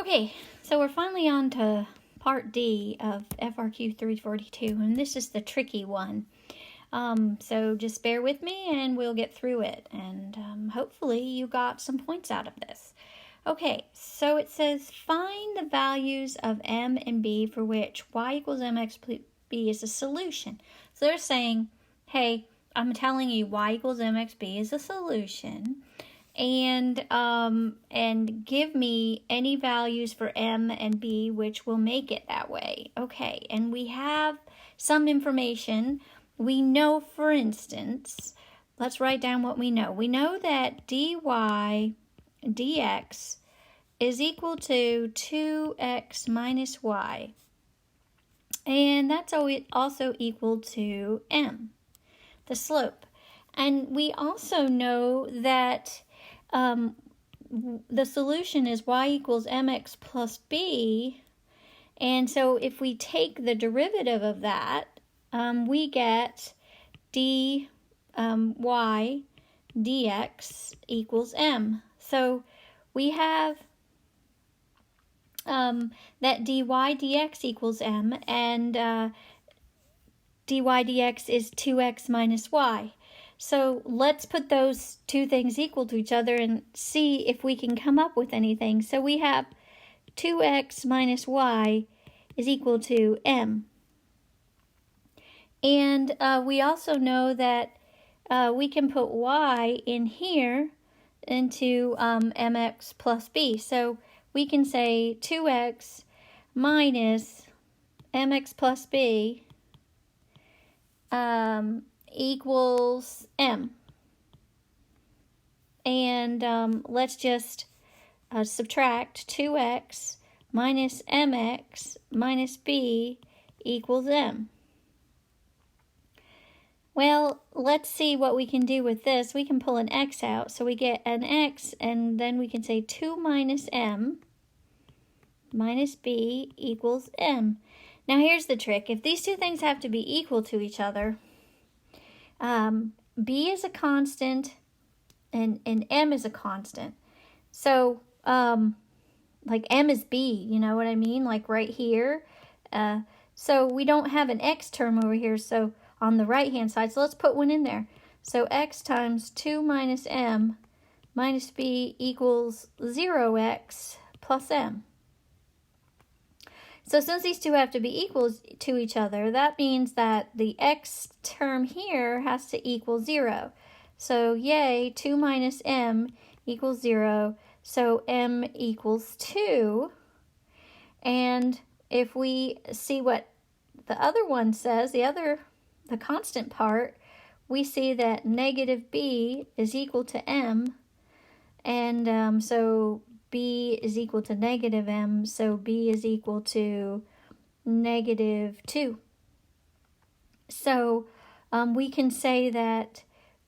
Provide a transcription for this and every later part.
Okay, so we're finally on to part D of FRQ 342, and this is the tricky one. So just bear with me and we'll get through it, and hopefully you got some points out of this. Okay, so it says find the values of m and b for which y equals mx plus b is a solution. So they're saying, hey, I'm telling you y equals mx b is a solution, and give me any values for m and b which will make it that way. Okay, and we have some information. We know, for instance, let's write down what we know. We know that dy dx is equal to 2x minus y, and that's also equal to m, the slope. And we also know that the solution is y equals mx plus b, and so if we take the derivative of that, we get dy dx equals m. So we have that dy dx equals m, and dy dx is 2x minus y. So let's put those two things equal to each other and see if we can come up with anything. So we have 2x minus y is equal to m. And we also know that we can put y in here into mx plus b. So we can say 2x minus mx plus b equals m. And let's just subtract 2x minus mx minus b equals m. Well, let's see what we can do with this. We can pull an x out, so we get an x, and then we can say 2 minus m minus b equals m. Now here's the trick. If these two things have to be equal to each other, b is a constant and m is a constant. So like m is b, you know what I mean? Like right here. So we don't have an x term over here, so on the right hand side, so let's put one in there. So x times 2 minus m minus b equals 0x plus m. So since these two have to be equal to each other, that means that the x term here has to equal 0. So yay, 2 minus m equals 0, so m equals 2. And if we see what the other one says, the constant part, we see that negative b is equal to m, and so b is equal to negative m, so b is equal to negative 2. So we can say that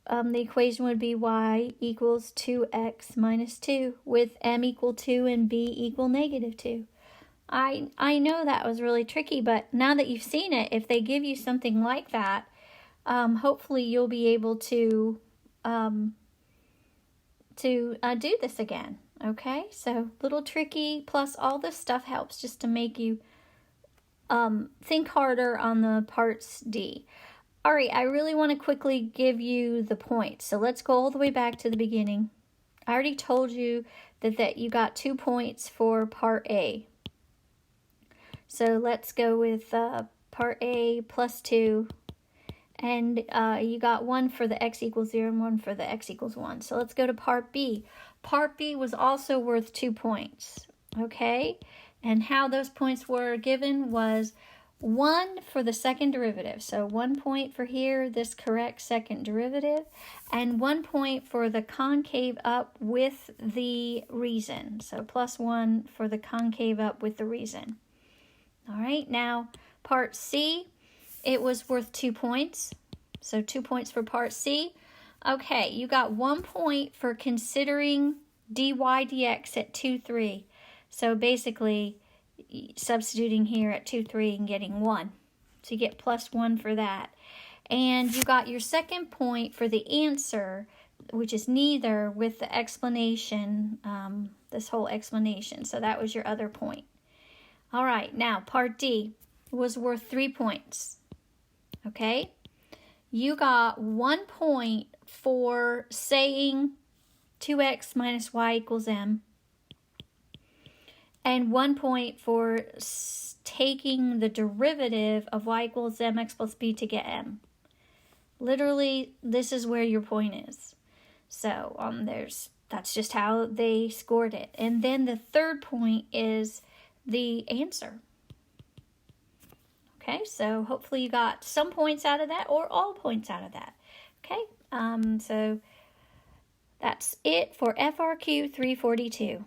the equation would be y equals 2x minus 2 with m equal 2 and b equal negative 2. I know that was really tricky, but now that you've seen it, if they give you something like that, hopefully you'll be able to do this again. Okay, so little tricky, plus all this stuff helps just to make you think harder on the parts D. All right, I really want to quickly give you the points. So let's go all the way back to the beginning. I already told you that you got 2 points for part A. So let's go with part A plus 2. And you got 1 for the x equals 0 and 1 for the x equals 1. So let's go to part B. Part B was also worth 2 points. Okay? And how those points were given was 1 for the second derivative. So 1 point for here, this correct second derivative, and 1 point for the concave up with the reason. So plus 1 for the concave up with the reason. All right, now part C, it was worth 2 points. So 2 points for part C. Okay, you got 1 point for considering dy dx at 2, 3. So basically substituting here at 2, 3 and getting 1. So you get plus 1 for that. And you got your second point for the answer which is neither, with the explanation, this whole explanation. So that was your other point. All right, now part D was worth 3 points. Okay? You got 1 point for saying 2x minus y equals m, and 1 point for taking the derivative of y equals mx plus b to get m. Literally, this is where your point is. So that's just how they scored it. And then the third point is the answer. Okay, so hopefully you got some points out of that or all points out of that. Okay, so that's it for FRQ 342.